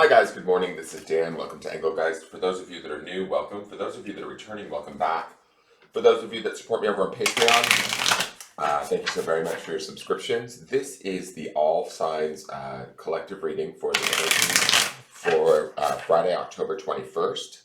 Hi guys, good morning. This is Dan. Welcome to Engelgeist. For those of you that are new, welcome. For those of you that are returning, welcome back. For those of you that support me over on Patreon, thank you so very much for your subscriptions. This is the All Signs collective reading for the energy for Friday, October 21st.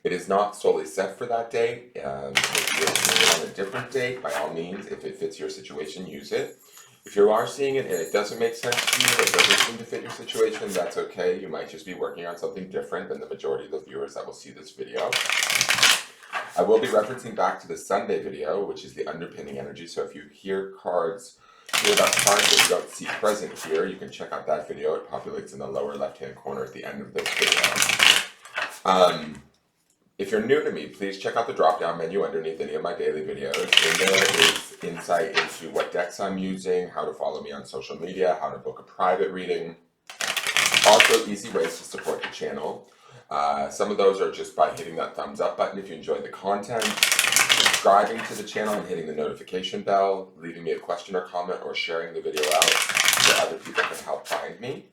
It is not solely set for that date. If you're seeing it on a different date, by all means, if it fits your situation, use it. If you are seeing it and it doesn't make sense to you, it doesn't seem to fit your situation, that's okay. You might just be working on something different than the majority of the viewers that will see this video. I will be referencing back to the Sunday video, which is the underpinning energy. So if you hear about cards that you don't see present here, you can check out that video. It populates in the lower left-hand corner at the end of this video. If you're new to me, please check out the drop-down menu underneath any of my daily videos. In there is insight into what decks I'm using, how to follow me on social media, how to book a private reading. Also, easy ways to support the channel. Some of those are just by hitting that thumbs up button if you enjoy the content, subscribing to the channel and hitting the notification bell, leaving me a question or comment, or sharing the video out so other people can help find me.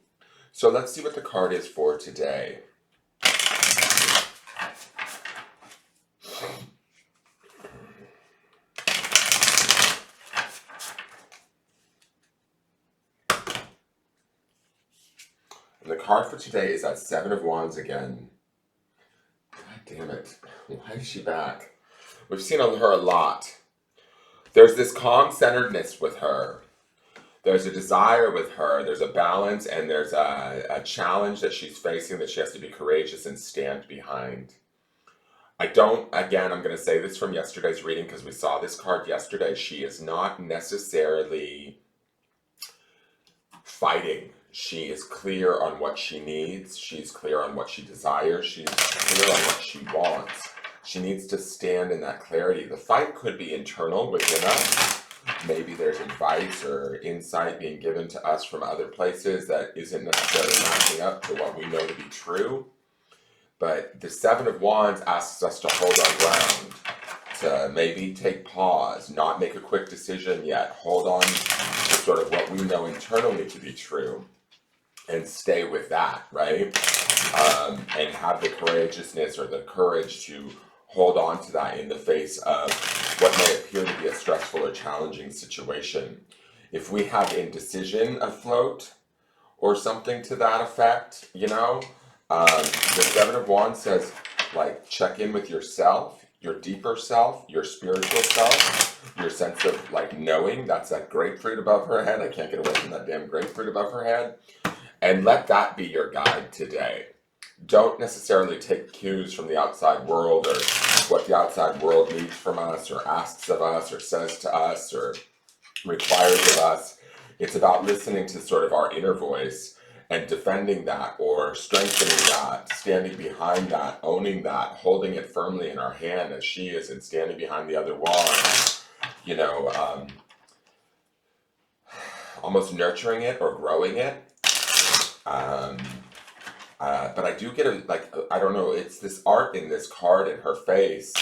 So let's see what the card is for today. And the card for today is that Seven of Wands again. God damn it. Why is she back? We've seen her a lot. There's this calm centeredness with her. There's a desire with her. There's a balance, and there's a challenge that she's facing that she has to be courageous and stand behind. I'm going to say this from yesterday's reading because we saw this card yesterday. She is not necessarily fighting. She is clear on what she needs. She's clear on what she desires. She's clear on what she wants. She needs to stand in that clarity. The fight could be internal within us. Maybe there's advice or insight being given to us from other places that isn't necessarily matching up to what we know to be true. But the Seven of Wands asks us to hold our ground, to maybe take pause, not make a quick decision yet, hold on to sort of what we know internally to be true, and stay with that, right? And have the courageousness or the courage to hold on to that in the face of what may appear to be a stressful or challenging situation. If we have indecision afloat or something to that effect, the Seven of Wands says, like, check in with yourself, your deeper self, your spiritual self, your sense of, like, knowing. That's that grapefruit above her head. I can't get away from that damn grapefruit above her head. And let that be your guide today. Don't necessarily take cues from the outside world or what the outside world needs from us or asks of us or says to us or requires of us. It's about listening to sort of our inner voice and defending that or strengthening that, standing behind that, owning that, holding it firmly in our hand as she is and standing behind the other wand, almost nurturing it or growing it. But I do get I don't know, it's this art in this card in her face.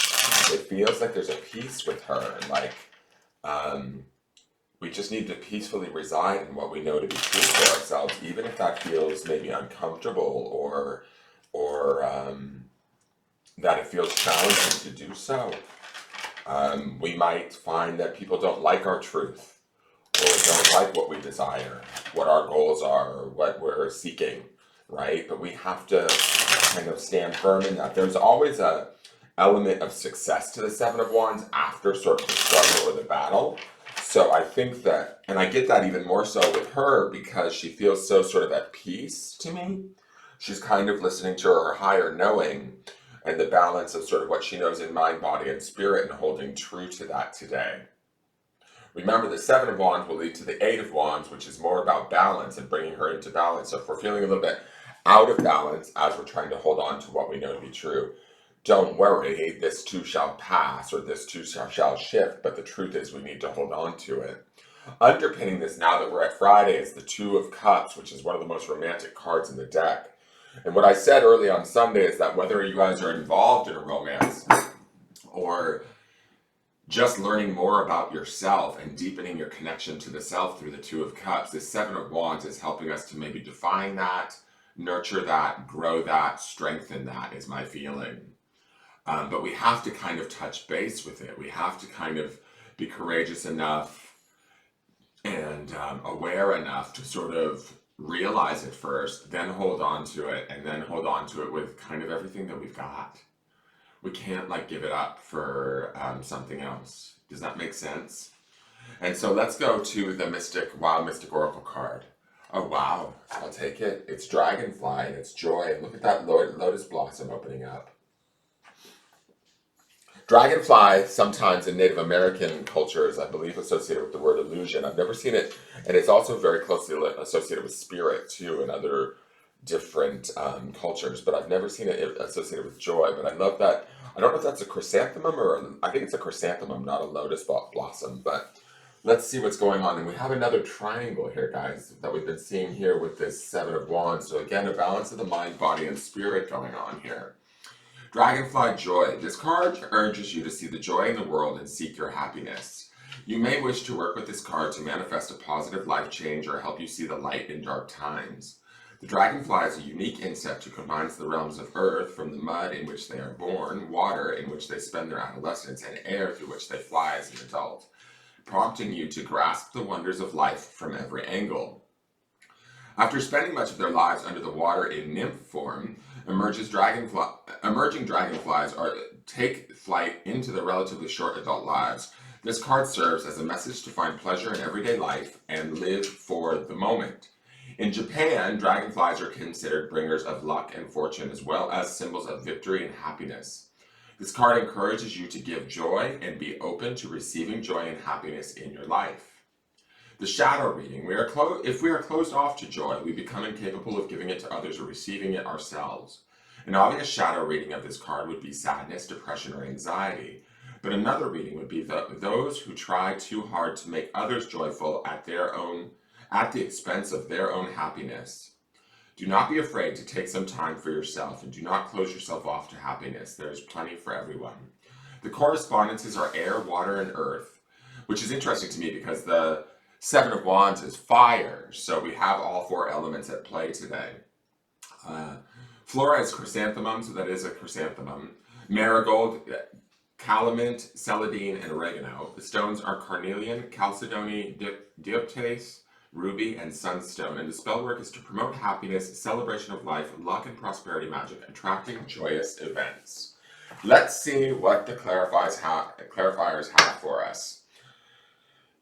It feels like there's a peace with her, and we just need to peacefully reside in what we know to be true for ourselves, even if that feels maybe uncomfortable or that it feels challenging to do so. We might find that people don't like our truth or don't like what we desire, what our goals are, or what we're seeking, right? But we have to kind of stand firm in that. There's always a element of success to the Seven of Wands after sort of the struggle or the battle. So I think that, and I get that even more so with her because she feels so sort of at peace to me. She's kind of listening to her higher knowing and the balance of sort of what she knows in mind, body, and spirit and holding true to that today. Remember, the Seven of Wands will lead to the Eight of Wands, which is more about balance and bringing her into balance. So if we're feeling a little bit out of balance as we're trying to hold on to what we know to be true, don't worry, this too shall pass or this too shall shift, but the truth is we need to hold on to it. Underpinning this now that we're at Friday is the Two of Cups, which is one of the most romantic cards in the deck. And what I said early on Sunday is that whether you guys are involved in a romance or just learning more about yourself and deepening your connection to the self through the Two of Cups, this Seven of Wands is helping us to maybe define that, nurture that, grow that, strengthen that is my feeling. But we have to kind of touch base with it. We have to kind of be courageous enough and aware enough to sort of realize it first, then hold on to it, and then hold on to it with kind of everything that we've got. We can't like give it up for something else. Does that make sense? And so let's go to the Mystic Oracle card. Oh wow, I'll take it. It's Dragonfly and it's joy. Look at that lotus blossom opening up. Dragonfly, sometimes in Native American cultures, I believe associated with the word illusion. I've never seen it, and it's also very closely associated with spirit too in other different cultures, but I've never seen it associated with joy. But I love that. I don't know if that's a chrysanthemum I think it's a chrysanthemum, not a lotus blossom, but let's see what's going on. And we have another triangle here, guys, that we've been seeing here with this Seven of Wands. So again, a balance of the mind, body, and spirit going on here. Dragonfly Joy. This card urges you to see the joy in the world and seek your happiness. You may wish to work with this card to manifest a positive life change or help you see the light in dark times. The dragonfly is a unique insect who combines the realms of earth, from the mud in which they are born, water in which they spend their adolescence, and air through which they fly as an adult, prompting you to grasp the wonders of life from every angle. After spending much of their lives under the water in nymph form, emerging dragonflies take flight into the relatively short adult lives. This card serves as a message to find pleasure in everyday life and live for the moment. In Japan, dragonflies are considered bringers of luck and fortune, as well as symbols of victory and happiness. This card encourages you to give joy and be open to receiving joy and happiness in your life. The shadow reading. If we are closed off to joy, we become incapable of giving it to others or receiving it ourselves. An obvious shadow reading of this card would be sadness, depression, or anxiety. But another reading would be those who try too hard to make others joyful at the expense of their own happiness. Do not be afraid to take some time for yourself, and do not close yourself off to happiness. There is plenty for everyone. The correspondences are air, water, and earth, which is interesting to me because the Seven of Wands is fire, so we have all four elements at play today. Flora is chrysanthemum, so that is a chrysanthemum. Marigold, calamint, celandine, and oregano. The stones are carnelian, chalcedony, dioptase, ruby, and sunstone. And the spell work is to promote happiness, celebration of life, luck, and prosperity magic, attracting joyous events. Let's see what the clarifiers have for us.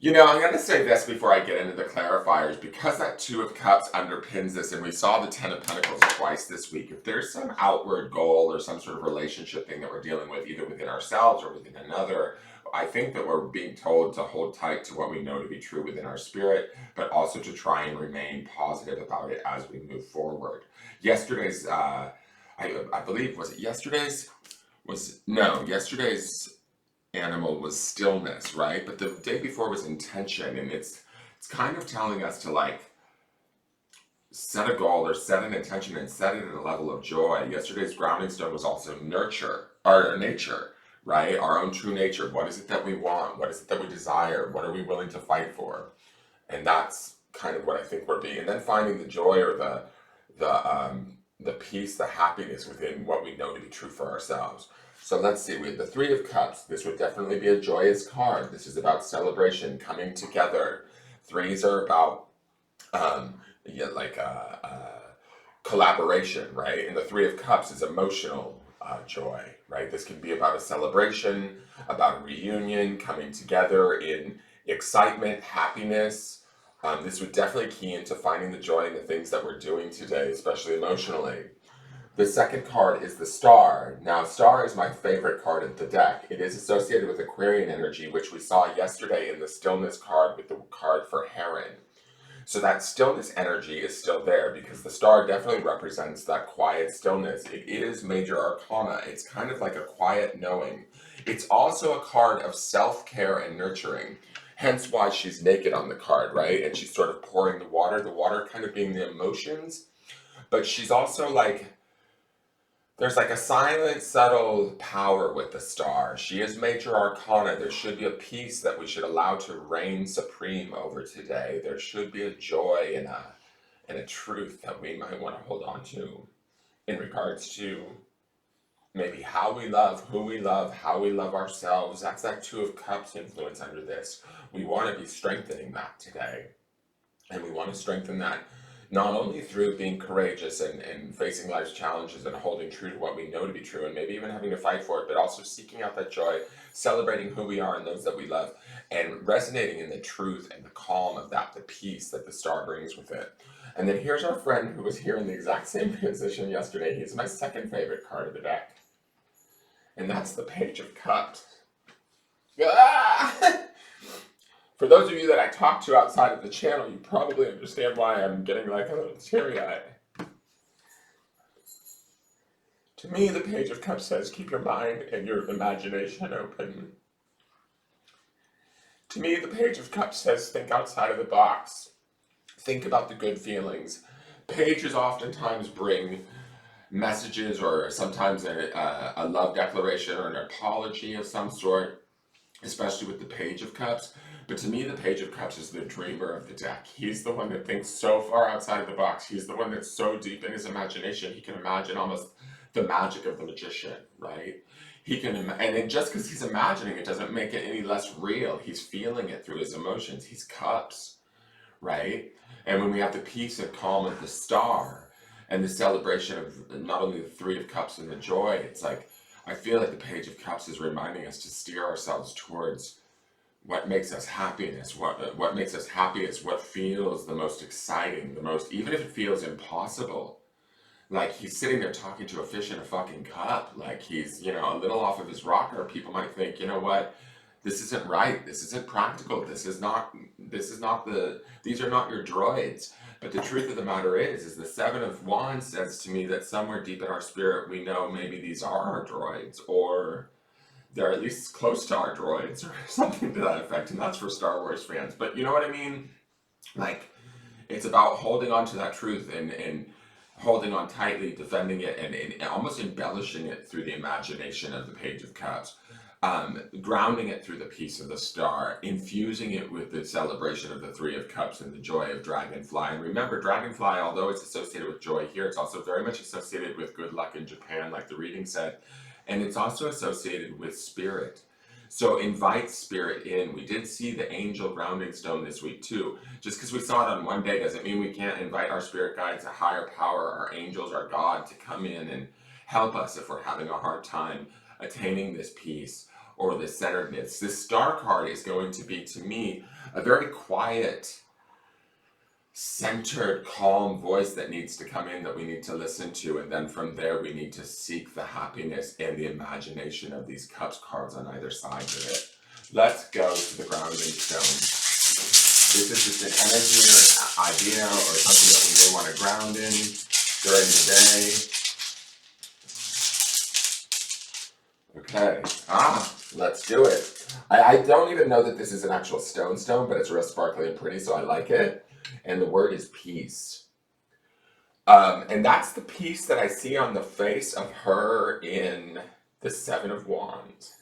You know, I'm going to say this before I get into the clarifiers, because that Two of Cups underpins this, and we saw the Ten of Pentacles twice this week. If there's some outward goal or some sort of relationship thing that we're dealing with, either within ourselves or within another, I think that we're being told to hold tight to what we know to be true within our spirit, but also to try and remain positive about it as we move forward. Yesterday's, I believe, was it yesterday's? Yesterday's animal was stillness, right? But the day before was intention, and it's kind of telling us to like set a goal or set an intention and set it at a level of joy. Yesterday's grounding stone was also nature, right? Our own true nature. What is it that we want? What is it that we desire? What are we willing to fight for? And that's kind of what I think we're being. And then finding the joy or the peace, the happiness within what we know to be true for ourselves. So let's see, we have the Three of Cups. This would definitely be a joyous card. This is about celebration, coming together. Threes are about collaboration, right? And the Three of Cups is emotional joy, right? This can be about a celebration, about a reunion, coming together in excitement, happiness. This would definitely key into finding the joy in the things that we're doing today, especially emotionally. The second card is the Star. Now, Star is my favorite card of the deck. It is associated with Aquarian energy, which we saw yesterday in the Stillness card with the card for Heron. So that stillness energy is still there because the Star definitely represents that quiet stillness. It is major arcana. It's kind of like a quiet knowing. It's also a card of self-care and nurturing. Hence why she's naked on the card, right? And she's sort of pouring the water kind of being the emotions. But she's also like, there's like a silent, subtle power with the Star. She is major arcana. There should be a peace that we should allow to reign supreme over today. There should be a joy and a truth that we might want to hold on to in regards to maybe how we love, who we love, how we love ourselves. That's that Two of Cups influence under this. We want to be strengthening that today. And we want to strengthen that not only through being courageous and facing life's challenges and holding true to what we know to be true and maybe even having to fight for it, but also seeking out that joy, celebrating who we are and those that we love, and resonating in the truth and the calm of that, the peace that the star brings with it. And then here's our friend who was here in the exact same position yesterday. He's my second favorite card of the deck. And that's the Page of Cups. Ah! For those of you that I talk to outside of the channel, you probably understand why I'm getting like a little teary-eyed. To me, the Page of Cups says, keep your mind and your imagination open. To me, the Page of Cups says, think outside of the box. Think about the good feelings. Pages oftentimes bring messages or sometimes a love declaration or an apology of some sort, especially with the Page of Cups. But to me, the Page of Cups is the dreamer of the deck. He's the one that thinks so far outside of the box. He's the one that's so deep in his imagination, he can imagine almost the magic of the magician, right? He can, and just because he's imagining it doesn't make it any less real. He's feeling it through his emotions. He's cups, right? And when we have the peace and calm of the star and the celebration of not only the Three of Cups and the joy, it's like, I feel like the Page of Cups is reminding us to steer ourselves towards what makes us happiness, what makes us happiest, what feels the most exciting, the most, even if it feels impossible. Like he's sitting there talking to a fish in a fucking cup, like he's, you know, a little off of his rocker. People might think, you know what, this isn't right, this isn't practical, these are not your droids. But the truth of the matter is the Seven of Wands says to me that somewhere deep in our spirit we know maybe these are our droids, or they're at least close to our droids or something to that effect. And that's for Star Wars fans. But you know what I mean? Like, it's about holding on to that truth and holding on tightly, defending it, and almost embellishing it through the imagination of the Page of Cups. Grounding it through the peace of the star, infusing it with the celebration of the Three of Cups and the joy of Dragonfly. And remember, Dragonfly, although it's associated with joy here, it's also very much associated with good luck in Japan, like the reading said. And it's also associated with spirit. So invite spirit in. We did see the angel grounding stone this week too. Just because we saw it on one day doesn't mean we can't invite our spirit guides, a higher power, our angels, our God to come in and help us if we're having a hard time attaining this peace or this centeredness. This star card is going to be, to me, a very quiet, centered, calm voice that needs to come in, that we need to listen to, and then from there we need to seek the happiness and the imagination of these cups cards on either side of it. Let's go to the grounding stone. This is just an energy or an idea or something that we may want to ground in during the day. Okay, let's do it. I don't even know that this is an actual stone, but it's real sparkly and pretty, so I like it. And the word is peace. And that's the peace that I see on the face of her in the Seven of Wands.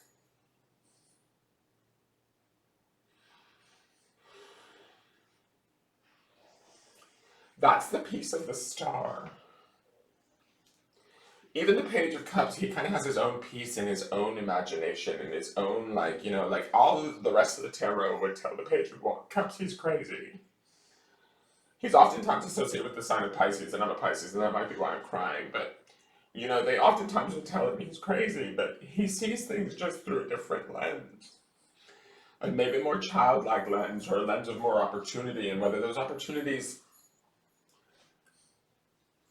That's the peace of the star. Even the Page of Cups, he kind of has his own peace in his own imagination and his own, like, you know, like all the rest of the tarot would tell the Page of Cups he's crazy. He's oftentimes associated with the sign of Pisces, and I'm a Pisces, and that might be why I'm crying, but, you know, they oftentimes will tell him he's crazy, but he sees things just through a different lens. And maybe more childlike lens, or a lens of more opportunity, and whether those opportunities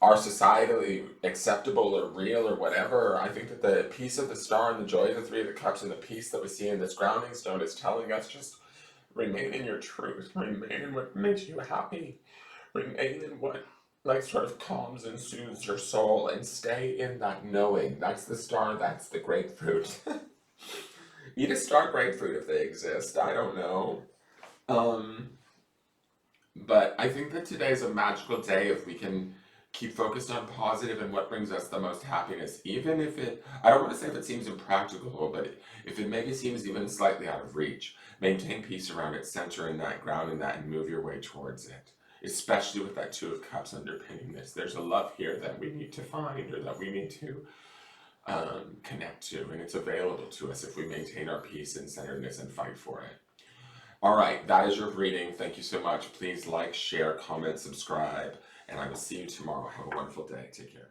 are societally acceptable or real or whatever. I think that the peace of the star and the joy of the Three of the Cups and the peace that we see in this grounding stone is telling us just remain in your truth, remain in what makes you happy, remain in what like sort of calms and soothes your soul, and stay in that knowing. That's the star, that's the grapefruit. Eat a star grapefruit if they exist, I don't know. But I think that today is a magical day if we can keep focused on positive and what brings us the most happiness, even if it, I don't want to say if it seems impractical, but if it maybe seems even slightly out of reach. Maintain peace around it, center in that, ground in that, and move your way towards it. especially with that Two of Cups underpinning this. There's a love here that we need to find, or that we need to connect to, and it's available to us if we maintain our peace and centeredness and fight for it. All right, that is your reading. Thank you so much. Please like, share, comment, subscribe, and I will see you tomorrow. Have a wonderful day. Take care.